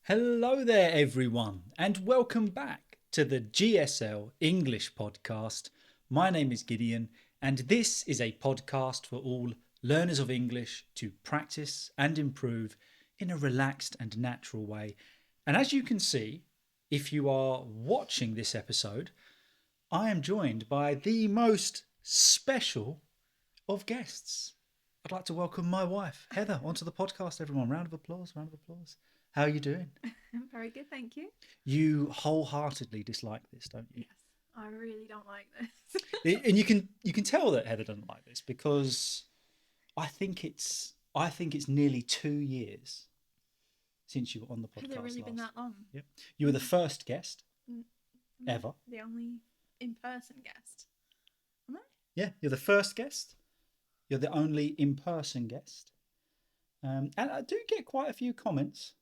Hello there, everyone, and welcome back to the GSL-English podcast. My name is Gideon, and this is a podcast for all learners of English to practice and improve in a relaxed and natural way. And as you can see, if you are watching this episode, I am joined by the most special of guests. I'd like to welcome my wife, Heather, onto the podcast, everyone. Round of applause, round of applause. How are you doing? I'm very good, thank you. You wholeheartedly dislike this, don't you? Yes, I really don't like this. And you can tell that Heather doesn't like this because I think it's nearly 2 years since you were on the podcast. Has it really been that long? Yep. You were the first guest I'm ever. The only in-person guest. Am I? Yeah, you're the first guest. You're the only in-person guest. And I do get quite a few comments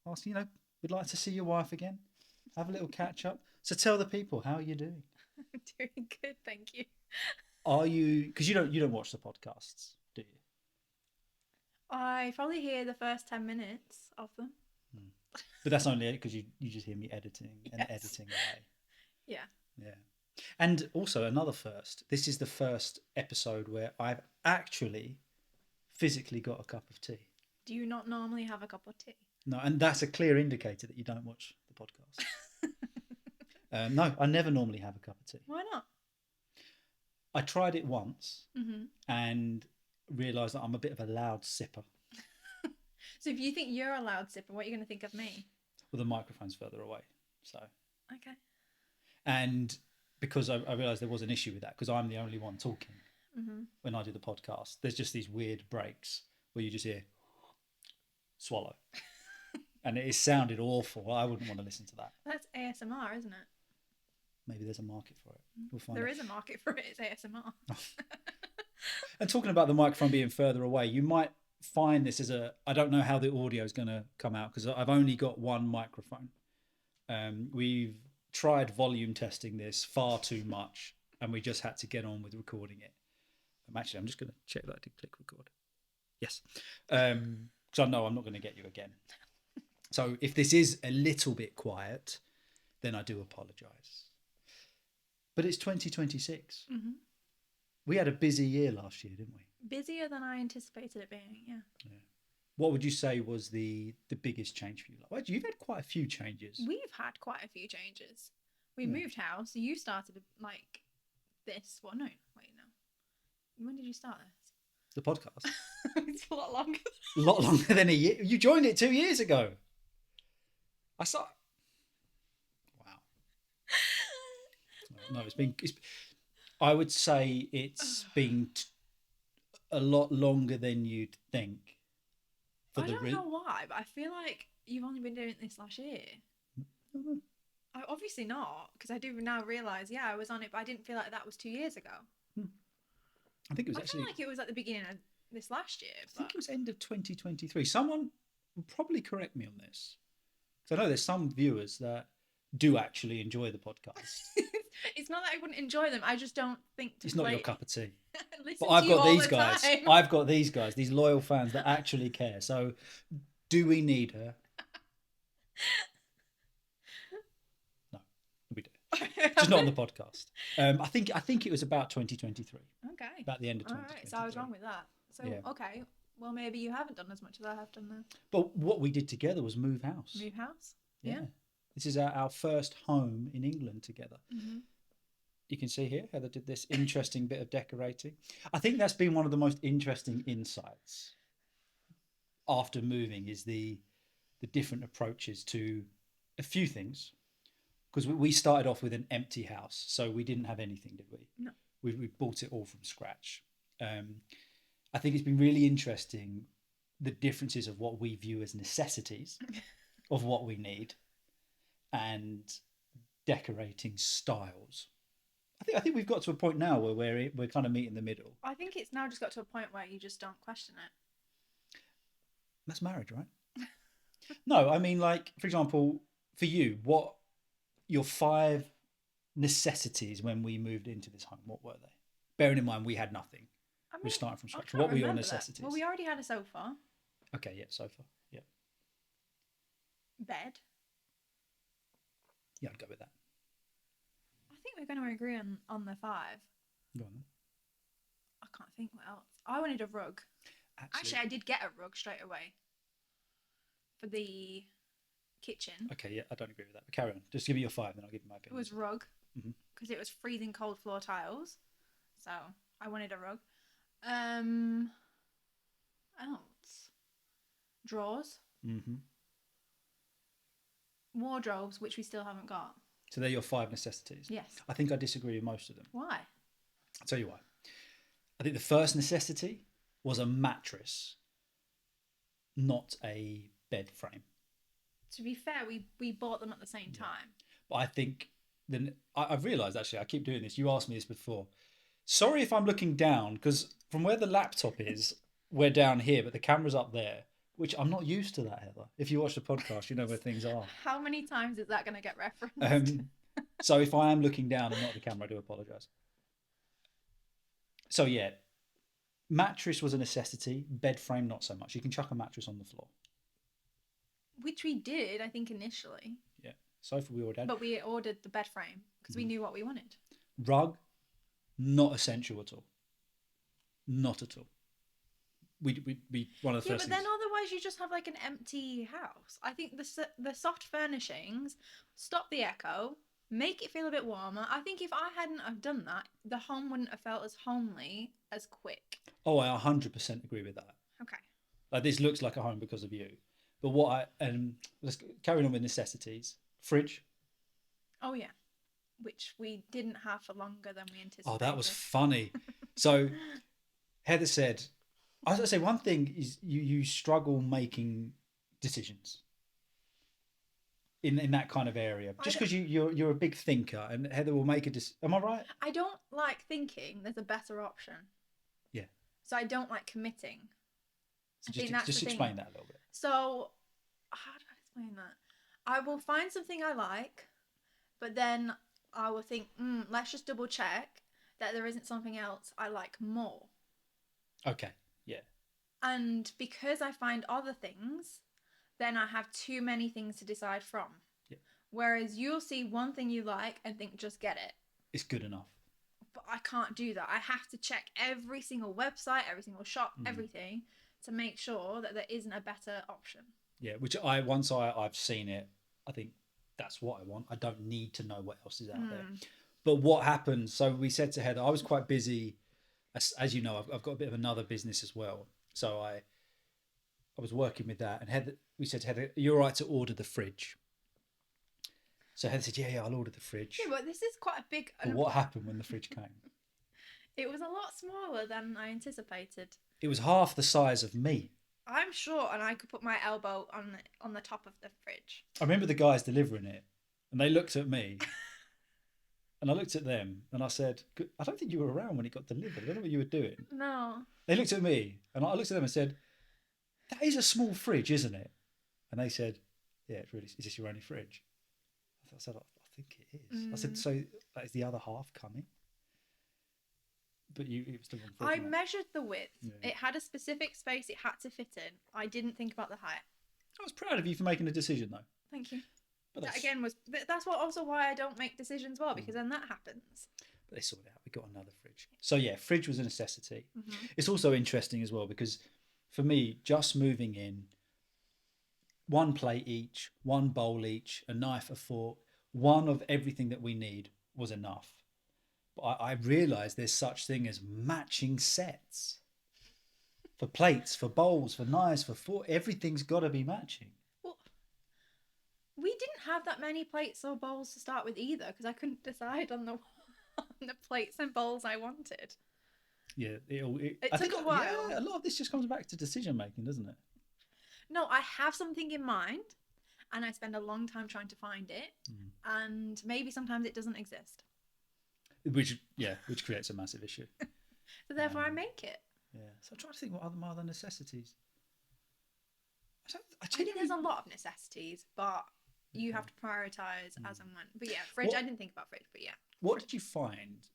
asking, we'd like to see your wife again. Have a little catch up. So tell the people, how are you doing? I'm doing good, thank you. Are you, because you don't watch the podcasts, do you? I probably hear the first 10 minutes of them. But that's only because you just hear me editing and Yes. editing away. Yeah. Yeah. And also another first. This is the first episode where I've actually physically got a cup of tea. Do you not normally have a cup of tea? No, and that's a clear indicator that you don't watch the podcast. No, I never normally have a cup of tea. Why not? I tried it once Mm-hmm. and realised that I'm a bit of a loud sipper. So if you think you're a loud sipper, what are you going to think of me? Well, the microphone's further away. So, Okay. and because I realised there was an issue with that because I'm the only one talking Mm-hmm. when I do the podcast. There's just these weird breaks where you just hear swallow. And it sounded awful. I wouldn't want to listen to that. That's ASMR, isn't it? Maybe there's a market for it. We'll find There out. is a market for it. It's ASMR. And talking about the microphone being further away, you might find this as I don't know how the audio is going to come out because I've only got one microphone. We've tried volume testing this far too much and we just had to get on with recording it. Actually, I'm just going to check that I did click record. Yes. Because I know I'm not going to get you again. So if this is a little bit quiet, then I do apologise. But it's 2026. Mm-hmm. We had a busy year last year, didn't we? Busier than I anticipated it being, yeah. What would you say was the biggest change for you? Well, you've had quite a few changes. We've had quite a few changes. We Yeah. moved house. You started like this. Well, no, wait, no. When did you start this? The podcast. It's a lot longer. A lot longer than a year. You joined it 2 years ago. I saw. Wow. No, I would say it's been a lot longer than you'd think. I don't know why, but I feel like you've only been doing this last year. Obviously not, because I do now realise, yeah, I was on it, but I didn't feel like that was 2 years ago. I think it was I actually. feel like it was at the beginning of this last year. I think it was end of 2023. Someone will probably correct me on this. Because I know there's some viewers that do actually enjoy the podcast. It's not that I wouldn't enjoy them. I just don't think to It's not your cup of tea. Listen But to I've you got all these the guys. time. I've got these guys, these loyal fans that actually care. So, do we need her? No, we do. Just not on the podcast. I think it was about 2023. Okay. About the end of All 2023. right, so I was wrong with that. So, Yeah. okay, well, maybe you haven't done as much as I have done now. But what we did together was move house. Move house? Yeah. This is our first home in England together. Mm-hmm. You can see here Heather did this interesting bit of decorating. I think that's been one of the most interesting insights after moving is the different approaches to a few things. Because we started off with an empty house, so we didn't have anything, did we? No. We bought it all from scratch. I think it's been really interesting the differences of what we view as necessities of what we need and decorating styles. I think we've got to a point now where we're kind of meeting in the middle. I think it's now just got to a point where you just don't question it. That's marriage, right? No, I mean, like, for example, for you, what your 5 necessities when we moved into this home, what were they? Bearing in mind we had nothing. I mean, We're starting from scratch. I can't What were your remember that. necessities? Well, we already had a sofa. Okay, yeah, sofa. Yeah. Bed. Yeah, I'd go with that. I think we're going to agree on the 5. Go on then. I can't think what else. I wanted a rug. Actually, I did get a rug straight away for the kitchen. Okay, yeah, I don't agree with that. But carry on. Just give me your 5, then I'll give you my opinion. It was rug because it was freezing cold floor tiles, so I wanted a rug. Else, drawers, wardrobes, which we still haven't got. So they're your 5 necessities. Yes. I think I disagree with most of them. Why? I'll tell you why. I think the first necessity was a mattress, not a bed frame. To be fair, we bought them at the same time. But I think then I've realised, actually, I keep doing this. You asked me this before. Sorry if I'm looking down, because from where the laptop is, we're down here, but the camera's up there, which I'm not used to that, Heather. If you watch the podcast, you know where things are. How many times is that going to get referenced? So if I am looking down and not at the camera, I do apologise. So yeah, mattress was a necessity. Bed frame, not so much. You can chuck a mattress on the floor. Which we did, I think, initially. Yeah, sofa we ordered. But we ordered the bed frame because we knew what we wanted. Rug, not essential at all. Not at all. We one of the first but then things. otherwise you just have like an empty house. I think the soft furnishings stop the echo, make it feel a bit warmer. I think if I hadn't have done that, the home wouldn't have felt as homely as quick. Oh, I 100% agree with that. Okay. Like, this looks like a home because of you. But what let's carry on with necessities. Fridge. Oh yeah, which we didn't have for longer than we anticipated. Oh, that was funny. So Heather said, I was going to say, one thing is you struggle making decisions in that kind of area, just because you're a big thinker, and Heather will make a decision. Am I right? I don't like thinking there's a better option. Yeah. So I don't like committing. So just explain that a little bit. So how do I explain that? I will find something I like, but then I will think, let's just double check that there isn't something else I like more. Okay. Yeah. And because I find other things, then I have too many things to decide from. Yeah. Whereas you'll see one thing you like and think, just get it. It's good enough. But I can't do that. I have to check every single website, every single shop, everything to make sure that there isn't a better option. Yeah, which once I've seen it, I think that's what I want. I don't need to know what else is out there. But what happens, so we said to Heather, I was quite busy. As you know, I've got a bit of another business as well. So I was working with that. And we said to Heather, you're right to order the fridge. So Heather said, yeah, I'll order the fridge. Yeah, but this is quite a big... But what happened when the fridge came? It was a lot smaller than I anticipated. It was half the size of me. I'm short and I could put my elbow on the top of the fridge. I remember the guys delivering it, and they looked at me, and I looked at them, and I said, I don't think you were around when it got delivered. I don't know what you were doing. No. They looked at me, and I looked at them and said, that is a small fridge, isn't it? And they said, yeah, it really is. Is this your only fridge? I said, I think it is. I said, so that is the other half coming? But it was the wrong fridge. I measured the width. Yeah. It had a specific space it had to fit in. I didn't think about the height. I was proud of you for making a decision, though. Thank you. But that again that's also why I don't make decisions well, because then that happens. But they sorted it out. We got another fridge. So yeah, fridge was a necessity. It's also interesting as well because for me, just moving in, one plate each, one bowl each, a knife, a fork, one of everything that we need was enough. But I realised there's such thing as matching sets for plates, for bowls, for knives, for fork. Everything's got to be matching. Well, we didn't have that many plates or bowls to start with either, because I couldn't decide on the plates and bowls I wanted. Yeah, it took a while. Yeah, a lot of this just comes back to decision making, doesn't it? No, I have something in mind, and I spend a long time trying to find it, and maybe sometimes it doesn't exist. Which creates a massive issue. So therefore I make it. Yeah. So I'm trying to think what my other necessities. I think there's a lot of necessities, but you have to prioritise as and when. But yeah, fridge, I didn't think about fridge, but yeah. What did you find?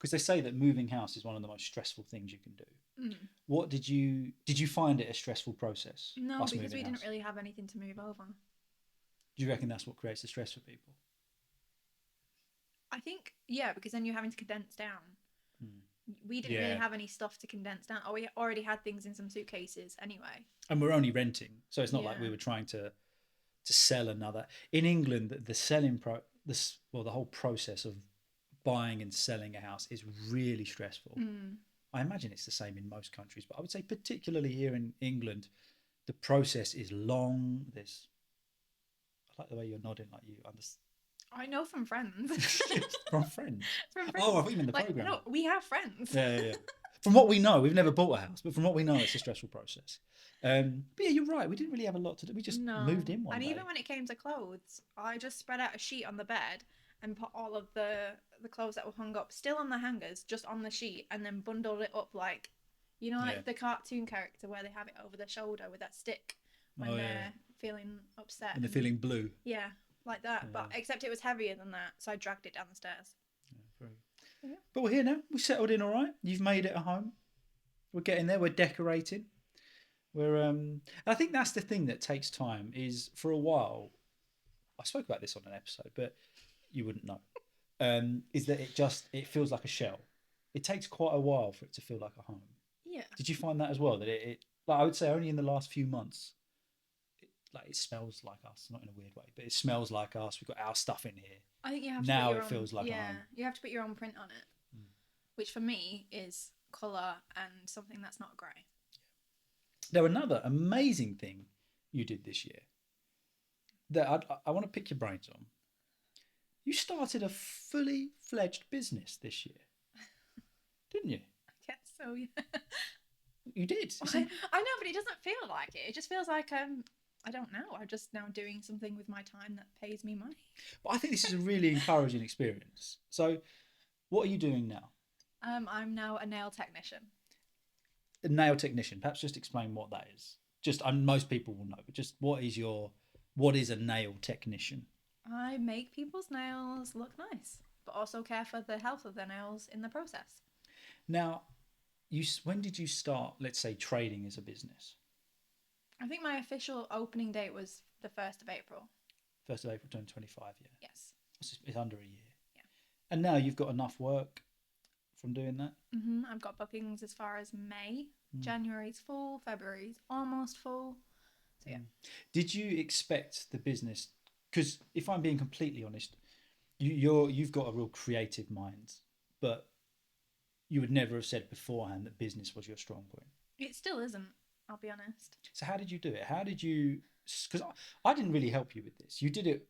because they say that moving house is one of the most stressful things you can do. Mm. What did you find it a stressful process? No, us because moving we house? didn't really have anything to move over. Do you reckon that's what creates the stress for people? I think, yeah, because then you're having to condense down. Hmm. We didn't really Yeah. have any stuff to condense down. Oh, we already had things in some suitcases anyway. And we're only renting, so it's not like we Yeah. were trying to sell another. In England, the selling the whole process of buying and selling a house is really stressful. Mm. I imagine it's the same in most countries, but I would say particularly here in England, the process is long. I like the way you're nodding, like you understand. I know from friends. From friends. From friends. Oh, I thought you meant the Like, program. no, we have friends. Yeah. From what we know, we've never bought a house, but from what we know, it's a stressful process. But yeah, you're right. We didn't really have a lot to do. We just moved in one And day. even when it came to clothes, I just spread out a sheet on the bed and put all of the clothes that were hung up still on the hangers, just on the sheet, and then bundled it up like, like the cartoon character where they have it over their shoulder with that stick when they're feeling upset. And they're feeling blue. Yeah, like that. But except it was heavier than that, so I dragged it down the stairs. Yeah. But we're here now. We settled in all right. You've made it a home. We're getting there. We're decorating. I think that's the thing that takes time. Is for a while, I spoke about this on an episode, but you wouldn't know. Is that it feels like a shell. It takes quite a while for it to feel like a home. Yeah. Did you find that as well? That it like I would say only in the last few months, it smells like us, not in a weird way, but it smells like us. We've got our stuff in here. I think you have to now. put your It feels like a home. you have to put your own print on it, which for me is colour and something that's not grey. Now, another amazing thing you did this year that I want to pick your brains on. You started a fully fledged business this year, didn't you? I guess so, yeah. You did. I know, but it doesn't feel like it. It just feels like I don't know. I'm just now doing something with my time that pays me money. But I think this is a really encouraging experience. So, what are you doing now? I'm now a nail technician. A nail technician. Perhaps just explain what that is. Most people will know, but just what is a nail technician? I make people's nails look nice, but also care for the health of their nails in the process. Now, when did you start, let's say, trading as a business? I think my official opening date was the 1st of April. 1st of April 2025, yeah. Yes. It's under a year. Yeah. And now you've got enough work from doing that? Mm-hmm. I've got bookings as far as May. January's full, February's almost full. So yeah. Did you expect the business? Because if I'm being completely honest, you've got a real creative mind, but you would never have said beforehand that business was your strong point. It still isn't, I'll be honest. So how did you do it? How did you? Because I didn't really help you with this. You did it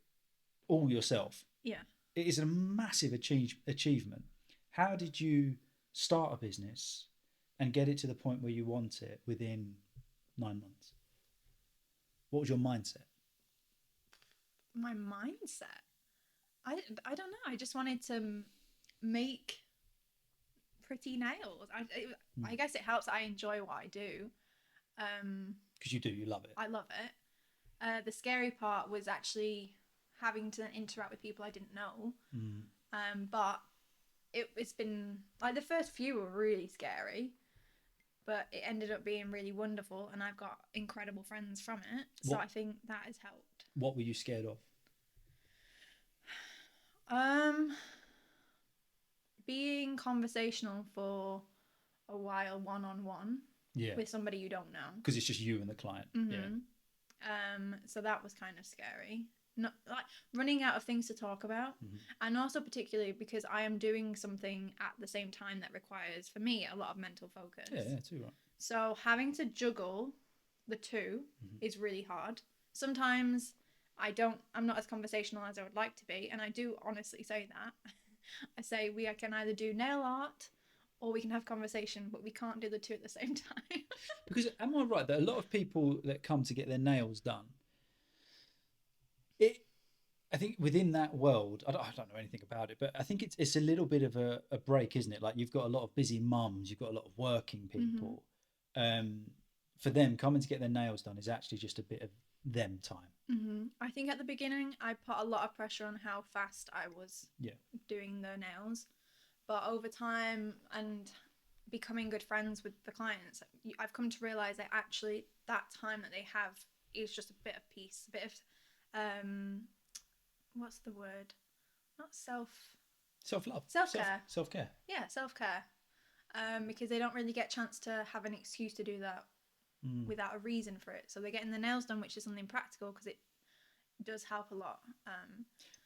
all yourself. Yeah. It is a massive achievement. How did you start a business and get it to the point where you want it within 9 months? What was your mindset? My mindset? I don't know. I just wanted to make pretty nails. I guess it helps that I enjoy what I do. Because you love it. I love it. The scary part was actually having to interact with people I didn't know. But it's been like the first few were really scary, but it ended up being really wonderful, and I've got incredible friends from it. So I think that has helped. What were you scared of? Being conversational for a while one-on-one with somebody you don't know. Because it's just you and the client. So that was kind of scary. Not like running out of things to talk about, and also particularly because I am doing something at the same time that requires, for me, a lot of mental focus. Yeah, too right. So having to juggle the two is really hard. Sometimes I'm not as conversational as I would like to be, and I do honestly say that. I say we can either do nail art or we can have conversation, but we can't do the two at the same time. Because am I right that a lot of people that come to get their nails done, I think within that world, I don't know anything about it, but I think it's a little bit of a break, isn't it? Like you've got a lot of busy mums, you've got a lot of working people. For them, coming to get their nails done is actually just a bit of them time. I think at the beginning, I put a lot of pressure on how fast I was doing the nails. But over time and becoming good friends with the clients, I've come to realize that actually that time that they have is just a bit of peace, a bit of what's the word? Not Self-love. self-care. Self-care. Yeah, self-care. Because they don't really get a chance to have an excuse to do that without a reason for it. So they're getting their nails done, which is something practical because it does help a lot.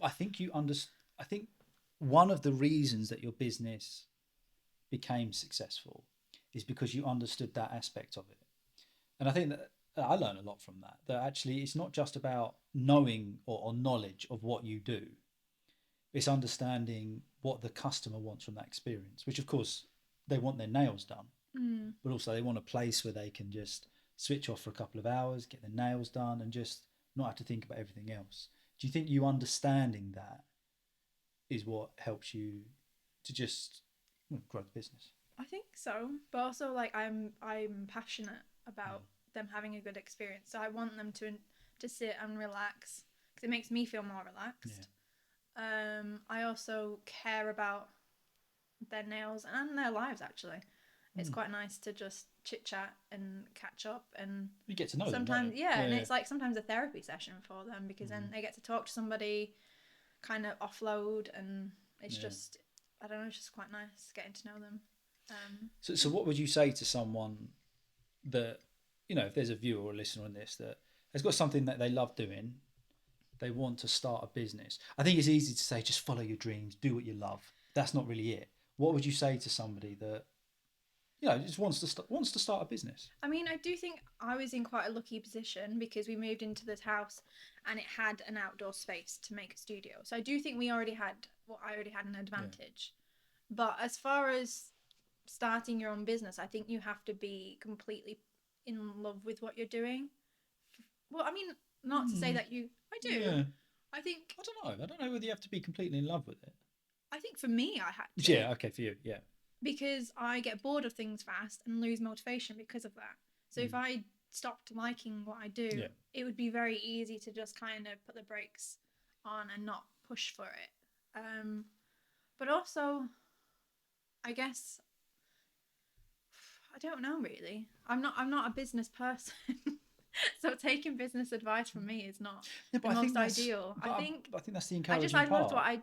I think I think one of the reasons that your business became successful is because you understood that aspect of it. And I think that I learned a lot from that. That actually it's not just about knowing or knowledge of what you do. It's understanding what the customer wants from that experience, which of course they want their nails done, but also they want a place where they can just switch off for a couple of hours, get their nails done, and just not have to think about everything else. Do you think you understanding that is what helps you to just grow the business? I think so, but also like I'm passionate about them having a good experience. So I want them to sit and relax because it makes me feel more relaxed. I also care about their nails and their lives actually. It's quite nice to just chit chat and catch up, and You get to know sometimes them, don't you? and it's like sometimes a therapy session for them because then they get to talk to somebody, kind of offload, and it's just I don't know, it's just quite nice getting to know them. So what would you say to someone that, if there's a viewer or a listener on this that has got something that they love doing, they want to start a business? I think it's easy to say just follow your dreams, do what you love. That's not really it. What would you say to somebody that just wants to start a business? I mean, I do think I was in quite a lucky position because we moved into this house and it had an outdoor space to make a studio. So I do think I already had an advantage. But as far as starting your own business, I think you have to be completely in love with what you're doing. Well, I mean, not to say that I do. Yeah. I think I don't know. I don't know whether you have to be completely in love with it. I think for me, I had to. Yeah. Okay. For you. Yeah. Because I get bored of things fast and lose motivation because of that. So if I stopped liking what I do, it would be very easy to just kind of put the brakes on and not push for it. But also, I guess I don't know really. I'm not a business person. So taking business advice from me is not the most ideal. I think that's the encouraging I part. loved what I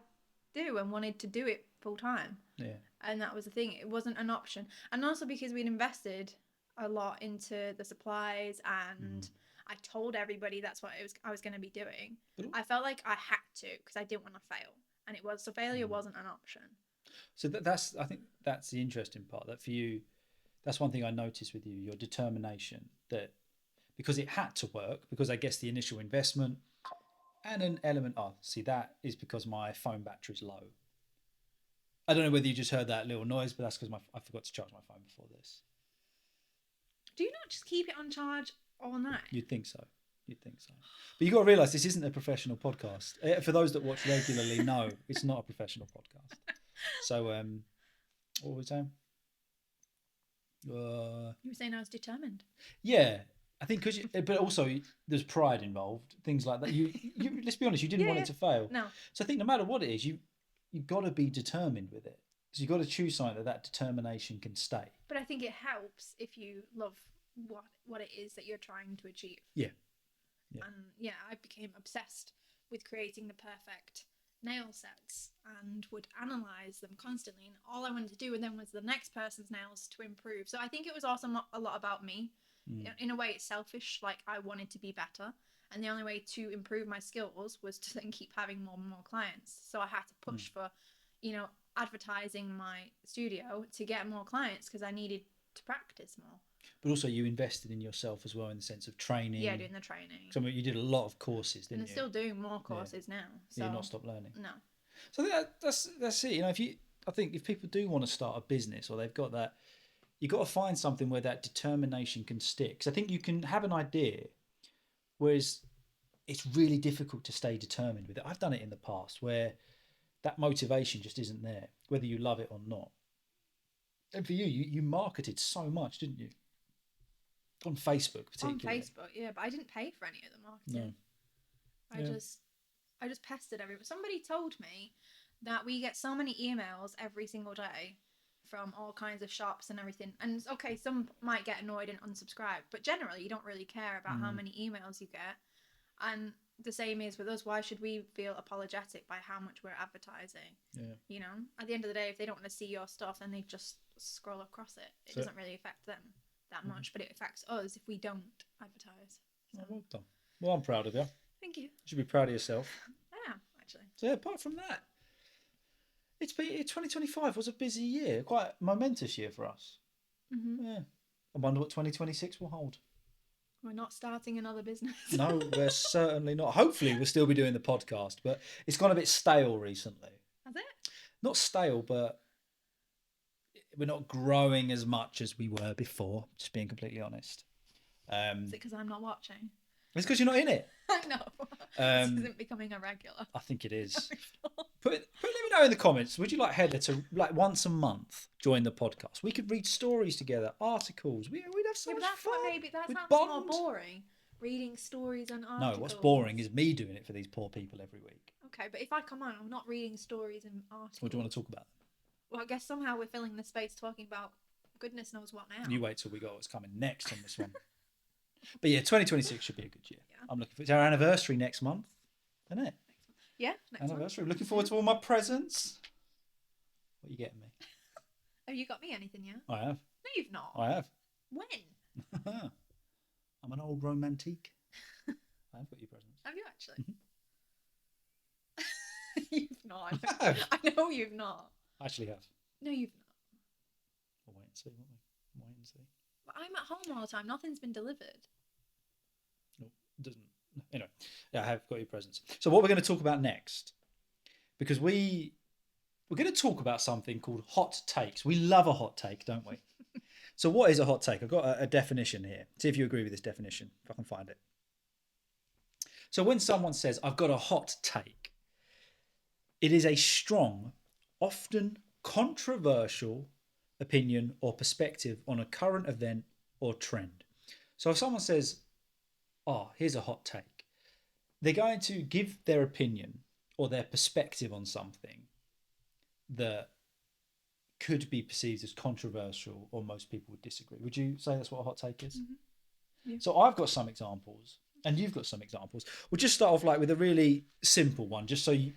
do and wanted to do it full time. Yeah. And that was the thing. It wasn't an option. And also because we'd invested a lot into the supplies and I told everybody that's what I was going to be doing. I felt like I had to because I didn't want to fail. And failure wasn't an option. So I think that's the interesting part, that for you, that's one thing I noticed with you, your determination, that because it had to work, because I guess the initial investment and an element, that is because my phone battery's low. I don't know whether you just heard that little noise, but that's because I forgot to charge my phone before this. Do you not just keep it on charge all night? You'd think so. But you've got to realise this isn't a professional podcast. For those that watch regularly, no, it's not a professional podcast. So, what were we saying? You were saying I was determined. Yeah, I think but also there's pride involved, things like that. You let's be honest, you didn't want it to fail. No. So I think no matter what it is, you've got to be determined with it. So you've got to choose something that determination can stay. But I think it helps if you love what it is that you're trying to achieve. Yeah. And I became obsessed with creating the perfect nail sets and would analyze them constantly. And all I wanted to do with them was the next person's nails to improve. So I think it was also a lot about me. In a way, it's selfish. Like I wanted to be better. And the only way to improve my skills was to then keep having more and more clients. So I had to push for, advertising my studio to get more clients because I needed to practice more. But also you invested in yourself as well in the sense of training. Yeah, doing the training. So you did a lot of courses, didn't you? And still doing more courses now. So you're not stopped learning. No. So that's it. I think if people do want to start a business or they've got that, you've got to find something where that determination can stick. Because I think you can have an idea, whereas it's really difficult to stay determined with it. I've done it in the past where that motivation just isn't there, whether you love it or not. And for you marketed so much, didn't you? On Facebook, particularly. On Facebook, yeah, but I didn't pay for any of the marketing. I just pestered everyone. Somebody told me that we get so many emails every single day from all kinds of shops and everything. And okay, some might get annoyed and unsubscribe, but generally you don't really care about how many emails you get. And the same is with us. Why should we feel apologetic by how much we're advertising? Yeah. You know, at the end of the day, if they don't want to see your stuff, then they just scroll across it. It doesn't really affect them that much, but it affects us if we don't advertise. So. Oh, well done. Well, I'm proud of you. Thank you. You should be proud of yourself. I am, actually. So, yeah, apart from that, 2025 was a busy year, quite a momentous year for us. Mm-hmm. Yeah. I wonder what 2026 will hold. We're not starting another business. No, we're certainly not. Hopefully, we'll still be doing the podcast, but it's gone a bit stale recently. Has it? Not stale, but we're not growing as much as we were before, just being completely honest. Is it because I'm not watching? It's because you're not in it. I know. This isn't becoming a regular. I think it is. Let me know in the comments. Would you like Heather to, like, once a month join the podcast? We could read stories together, articles. We'd have so much fun. That We'd sounds bond. more boring. Reading stories and articles. No, what's boring is me doing it for these poor people every week. Okay, but if I come on, I'm not reading stories and articles. What do you want to talk about? Well, I guess somehow we're filling the space talking about goodness knows what now. You wait till we got what's coming next on this one. But yeah, 2026 should be a good year. Yeah. I'm looking for. It's our anniversary next month, isn't it? Yeah, next Anniversary. Looking forward to all my presents. What are you getting me? Have you got me anything yet? I have. No, you've not. I have. When? I'm an old romantique. I have got you presents. Have you actually? You've not. I have. I know you've not. I actually have. No, you've not. We'll wait and see, won't we? Wait and see. But I'm at home all the time. Nothing's been delivered. No, it doesn't. Anyway, yeah, I have got your presents. So what we're going to talk about next, because we're going to talk about something called hot takes. We love a hot take, don't we? So what is a hot take? I've got a definition here. See if you agree with this definition, if I can find it. So when someone says, I've got a hot take, it is a strong, often controversial opinion or perspective on a current event or trend. So if someone says, oh, here's a hot take, they're going to give their opinion or their perspective on something that could be perceived as controversial or most people would disagree. Would you say that's what a hot take is? Mm-hmm. Yeah. So I've got some examples and you've got some examples. We'll just start off like with a really simple one, just so the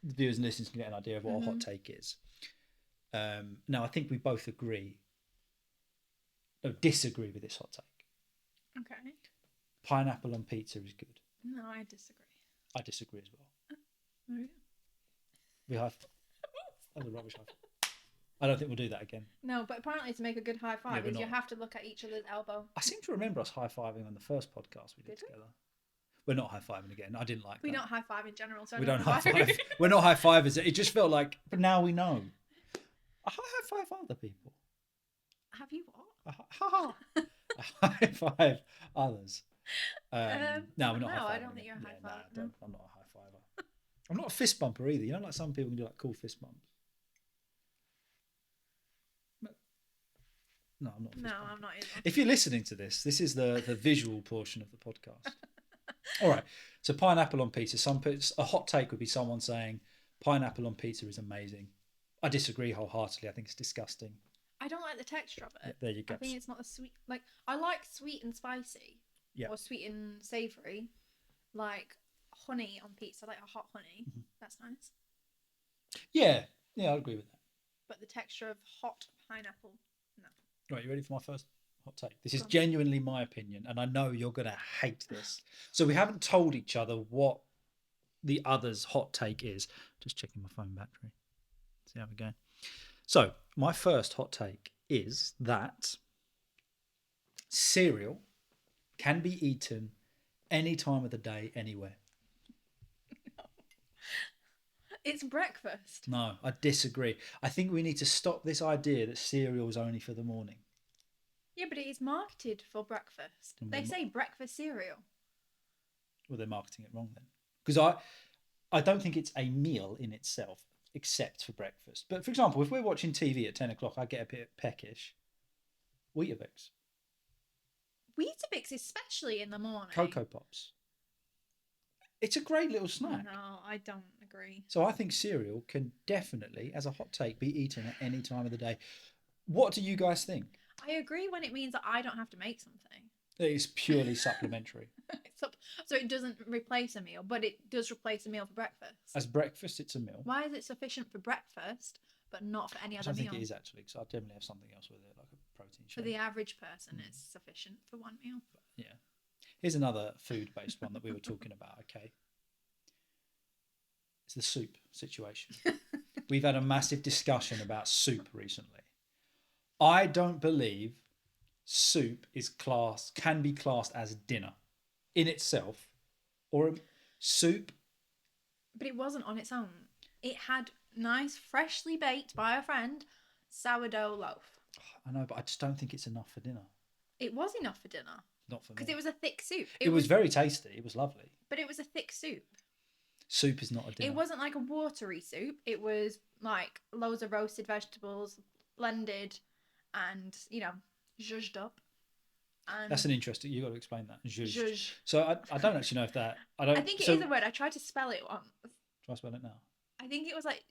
viewers and listeners can get an idea of what a hot take is. Now, I think we both disagree with this hot take. Okay. Pineapple on pizza is good. No, I disagree. I disagree as well. Oh, yeah. We have. That was a rubbish high five. I don't think we'll do that again. No, but apparently to make a good high five is you have to look at each other's elbow. I seem to remember us high-fiving on the first podcast we did together. We're not high-fiving again. I didn't like that. We don't high five in general, so we don't high-five. We're not high-fivers. It just felt like, but now we know. I high-five other people. Have you what? I high-five others. No, we're not no, high-fiving. I don't think you're a high five. No, I'm not a high-fiver. I'm not a fist bumper either. You know, like some people can do like cool fist bumps. No, I'm not. No, I'm not either. If you're listening to this, this is the visual portion of the podcast. All right. So pineapple on pizza. A hot take would be someone saying pineapple on pizza is amazing. I disagree wholeheartedly. I think it's disgusting. I don't like the texture of it. Yeah, there you go. I think it's not a sweet. Like I like sweet and spicy. Yeah. Or sweet and savoury, like honey on pizza. I like a hot honey. Mm-hmm. That's nice. Yeah, I agree with that. But the texture of hot pineapple, no. Right, you ready for my first hot take? This is genuinely my opinion, and I know you're going to hate this. So we haven't told each other what the other's hot take is. Just checking my phone battery. See how we go. So my first hot take is that cereal can be eaten any time of the day, anywhere. No. It's breakfast. No, I disagree. I think we need to stop this idea that cereal is only for the morning. Yeah, but it is marketed for breakfast. They say breakfast cereal. Well, they're marketing it wrong then. Because I don't think it's a meal in itself, except for breakfast. But for example, if we're watching TV at 10 o'clock, I get a bit peckish. Weetabix. Weetabix, especially in the morning. Cocoa Pops. It's a great little snack. No, I don't agree. So I think cereal can definitely, as a hot take, be eaten at any time of the day. What do you guys think? I agree when it means that I don't have to make something. It's purely supplementary. So it doesn't replace a meal, but it does replace a meal for breakfast. As breakfast, it's a meal. Why is it sufficient for breakfast, but not for any other meal? I think it is actually, because I generally have something else with it, like a protein shake. For the average person, it's sufficient for one meal. Yeah. Here's another food-based one that we were talking about, okay? It's the soup situation. We've had a massive discussion about soup recently. I don't believe soup can be classed as dinner in itself, or soup. But it wasn't on its own. It had nice, freshly baked by a friend, sourdough loaf. I know, but I just don't think it's enough for dinner. It was enough for dinner. Not for me. Because it was a thick soup. It was very tasty. It was lovely. But it was a thick soup. Soup is not a dinner. It wasn't like a watery soup. It was like loads of roasted vegetables, blended and, zhuzhed up. And that's an interesting. You got to explain that. Zhuzhed. Zhuzh. So I don't actually know if that. I think it is a word. I tried to spell it once. Try to spell it now. I think it was like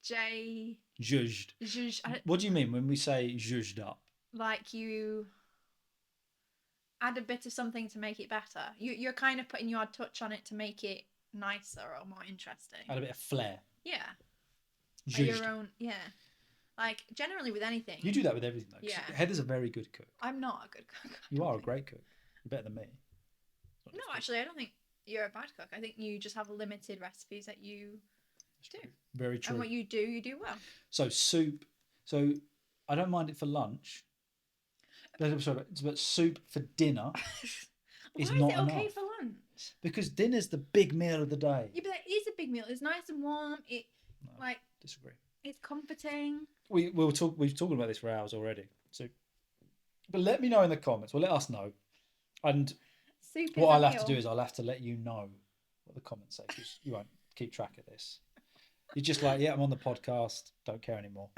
J. Zhuzhed. Zhuzh. What do you mean when we say zhuzhed up? Like you add a bit of something to make it better. You're kind of putting your touch on it to make it nicer or more interesting. Add a bit of flair. Yeah. Zhuzhed. Like your own. Yeah. Like generally with anything. You do that with everything though. Yeah. Heather's a very good cook. I'm not a good cook. You are a great cook. You're better than me. No, actually, I don't think you're a bad cook. I think you just have limited recipes that you do. Very true. And what you do well. So soup. So I don't mind it for lunch. But soup for dinner is not enough. Why is it okay for lunch? Because dinner's the big meal of the day. Yeah, but it is a big meal. It's nice and warm. Disagree. It's comforting. We've talked about this for hours already. So, but let me know in the comments. Well, let us know. And soup what I'll have to do is I'll have to let you know what the comments say, because you won't keep track of this. You're just like, yeah, I'm on the podcast. Don't care anymore.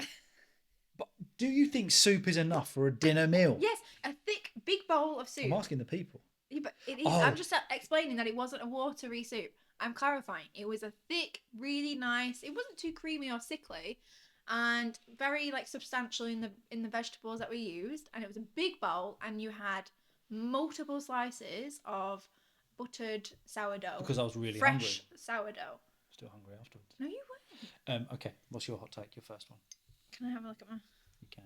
But do you think soup is enough for a dinner meal? Yes, a thick, big bowl of soup. I'm asking the people. Yeah, but it is. Oh. I'm just explaining that it wasn't a watery soup. I'm clarifying. It was a thick, really nice. It wasn't too creamy or sickly, and very substantial in the vegetables that we used. And it was a big bowl, and you had multiple slices of buttered sourdough. Because I was really fresh hungry. sourdough. Still hungry afterwards. No, you weren't. Okay. What's your hot take? Your first one. Can I have a look at my? You can.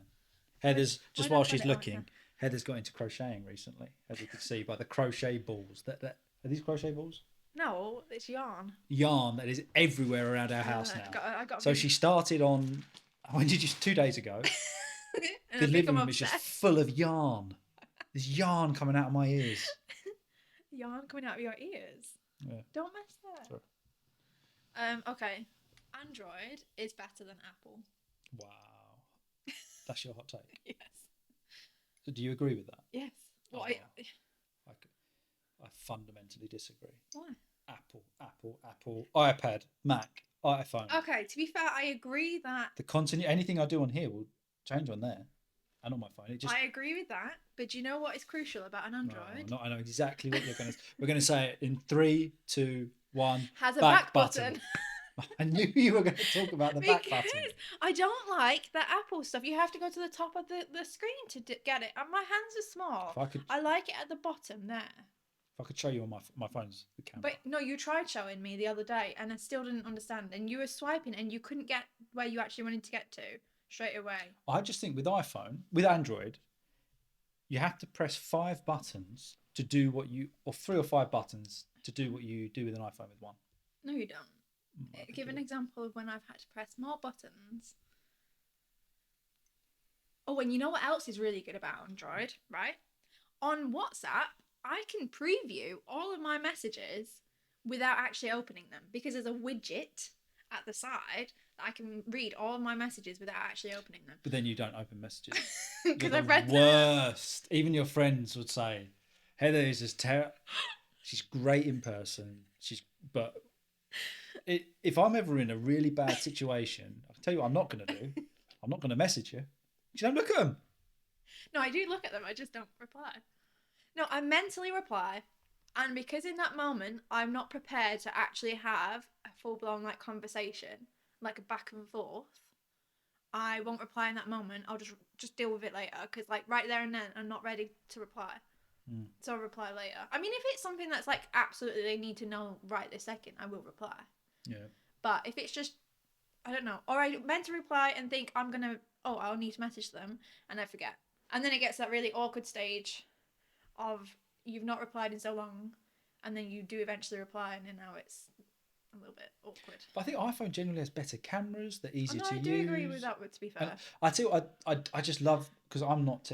Heather's just Why while don't I she's put it like looking. that? Heather's got into crocheting recently, as you can see by the crochet balls. That are these crochet balls? No, it's yarn. Yarn that is everywhere around our house now. I got So she started on. When did you? 2 days ago. The living room is just full of yarn. There's yarn coming out of my ears. Yarn coming out of your ears. Yeah. Don't mess that. Sorry. Okay. Android is better than Apple. Wow. That's your hot take. Yes. So do you agree with that? Yes. Well, Oh. I fundamentally disagree. Why? Apple, iPad, Mac, iPhone. Okay, to be fair, I agree that. Anything I do on here will change on there, and on my phone. I agree with that, but do you know what is crucial about an Android? I know exactly what you're going to. We're going to say it in 3, 2, 1. Has a back button. I knew you were going to talk about the back button. I don't like the Apple stuff. You have to go to the top of the screen to get it. And my hands are small. I like it at the bottom there. If I could show you on my phone's the camera. But no, you tried showing me the other day, and I still didn't understand. And you were swiping, and you couldn't get where you actually wanted to get to straight away. I just think with Android, you have to press 5 buttons to do what you, or 3 or 5 buttons to do what you do with an iPhone with one. No, you don't. Give an example of when I've had to press more buttons. Oh, and you know what else is really good about Android, right? On WhatsApp, I can preview all of my messages without actually opening them, because there's a widget at the side that I can read all of my messages without actually opening them. But then you don't open messages. Because I've read them. Worst. Even your friends would say, Heather is just terrible. She's great in person. But if I'm ever in a really bad situation, I'll tell you what I'm not going to do. I'm not going to message you. You don't look at them. No, I do look at them. I just don't reply. No, I mentally reply. And because in that moment, I'm not prepared to actually have a full-blown like conversation, like a back and forth, I won't reply in that moment. I'll just deal with it later because like right there and then I'm not ready to reply. So I'll reply later. I mean, if it's something that's like absolutely they need to know right this second, I will reply. Yeah. But if it's just, I don't know, or I meant to reply and think I'll need to message them and I forget. And then it gets that really awkward stage of you've not replied in so long and then you do eventually reply and then now it's a little bit awkward. But I think iPhone generally has better cameras. They're easier to I use. do agree with that, to be fair. And I tell you, I just love, because I'm not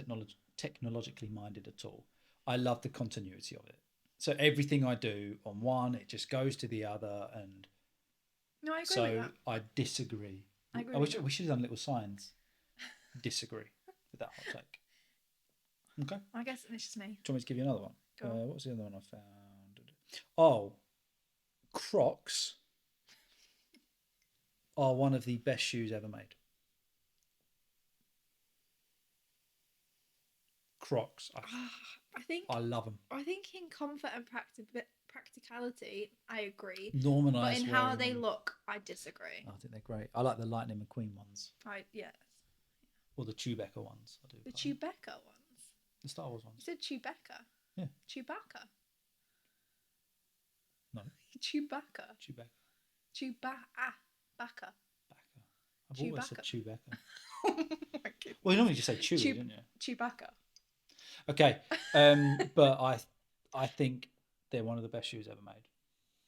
technologically minded at all. I love the continuity of it. So everything I do on one, it just goes to the other, and No, I agree so with that. I disagree. I agree I with wish that. we should have done little signs. Disagree with that hot take. Okay. I guess it's just me. Do you want me to give you another one? Go on. What's the other one I found? Oh, Crocs are one of the best shoes ever made. Crocs. I love them. I think in comfort and practicality, I agree. Norman and But I in swear how in they them. look, I disagree. I think they're great. I like the Lightning McQueen ones, Yes. or the Chewbacca ones. I do. The quite like. Chewbacca ones. The Star Wars You ones. said Chewbacca. Yeah. Chewbacca. No. Chewbacca. Chewbacca. Bacca. Bacca. I've always said Chewbacca. Chewbacca. Oh my goodness. Well, you normally just say Chewie, don't you? Chewbacca. Okay. But I think they're one of the best shoes ever made.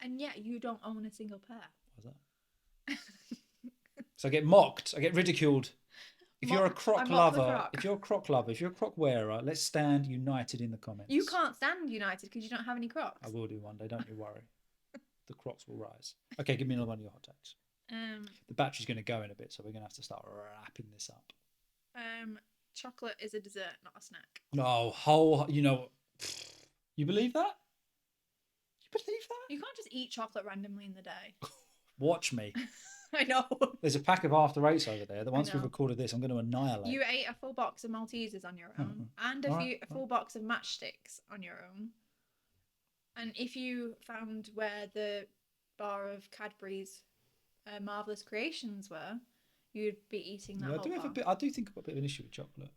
And yet you don't own a single pair. Why's that? So I get mocked. I get ridiculed. If you're a Croc lover, if you're a Croc wearer, let's stand united in the comments. You can't stand United because you don't have any Crocs. I will do one day, don't you worry. The Crocs will rise. Okay, give me another one of your hot takes. The battery's going to go in a bit, so we're going to have to start wrapping this up. Chocolate is a dessert, not a snack. No, you believe that? You believe that? You can't just eat chocolate randomly in the day. Watch me. I know. There's a pack of after eights over there that once we've recorded this, I'm going to annihilate. You ate a full box of Maltesers on your own and a full box of matchsticks on your own. And if you found where the bar of Cadbury's Marvellous Creations were, you'd be eating that whole bar. I do think I've got a bit of an issue with chocolate.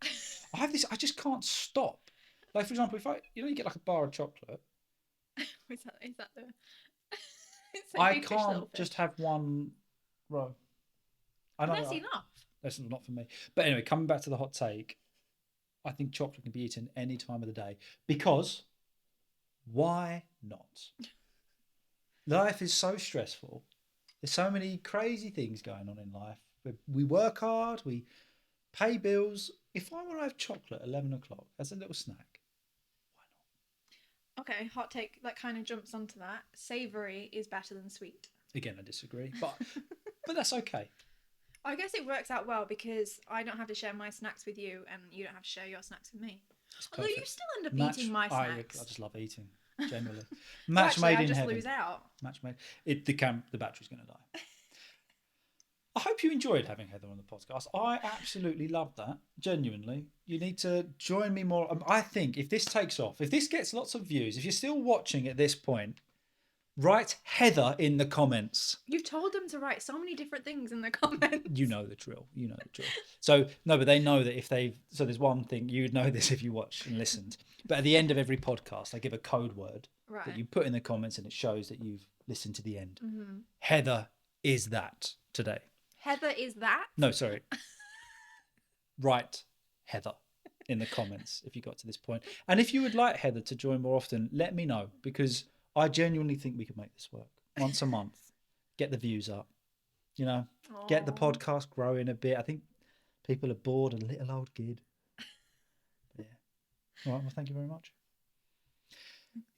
I have this, I just can't stop. Like, for example, if you get like a bar of chocolate. Is that the... I can't just have one row. I know that's enough. That's not for me. But anyway, coming back to the hot take, I think chocolate can be eaten any time of the day because why not? Life is so stressful. There's so many crazy things going on in life. We work hard, we pay bills. If I want to have chocolate at 11 o'clock as a little snack, why not? Okay, hot take that kind of jumps onto that. Savoury is better than sweet. Again, I disagree, but that's okay. I guess it works out well because I don't have to share my snacks with you and you don't have to share your snacks with me. Although you still end up eating my snacks. I just love eating, generally. Match made in heaven. I just lose out. Match made. The battery's going to die. I hope you enjoyed having Heather on the podcast. I absolutely loved that. Genuinely. You need to join me more. I think if this takes off, if this gets lots of views, if you're still watching at this point, write Heather in the comments. You've told them to write so many different things in the comments. You know the drill. So, no, but they know that so there's one thing, you'd know this if you watched and listened. But at the end of every podcast, I give a code word that you put in the comments and it shows that you've listened to the end. Mm-hmm. Heather is that today. Heather is that? No, sorry. Write Heather in the comments if you got to this point. And if you would like Heather to join more often, let me know because I genuinely think we could make this work. Once a month, get the views up, get the podcast growing a bit. I think people are bored of little old Gid. Yeah. All right, well, thank you very much.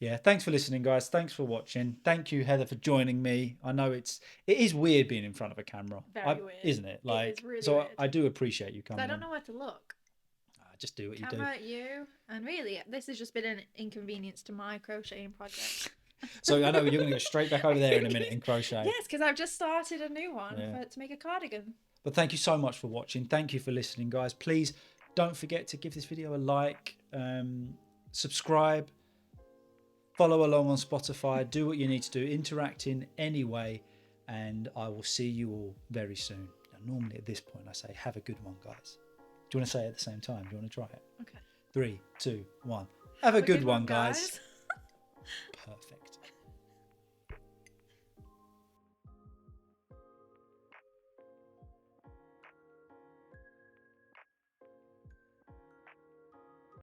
Yeah, thanks for listening, guys. Thanks for watching. Thank you, Heather, for joining me. I know it is weird being in front of a camera. Very weird. Isn't it? It is really weird. I do appreciate you coming. I don't know where to look. Just do what you do. Camera, you, and really, this has just been an inconvenience to my crocheting project. So I know you're going to go straight back over there in a minute in crochet. Yes, because I've just started a new one to make a cardigan. But thank you so much for watching. Thank you for listening, guys. Please don't forget to give this video a like, subscribe, follow along on Spotify, do what you need to do, interact in any way, and I will see you all very soon. Now, normally at this point I say, have a good one, guys. Do you want to say it at the same time? Do you want to try it? Okay. 3, 2, 1. Have a good one, guys. Perfect.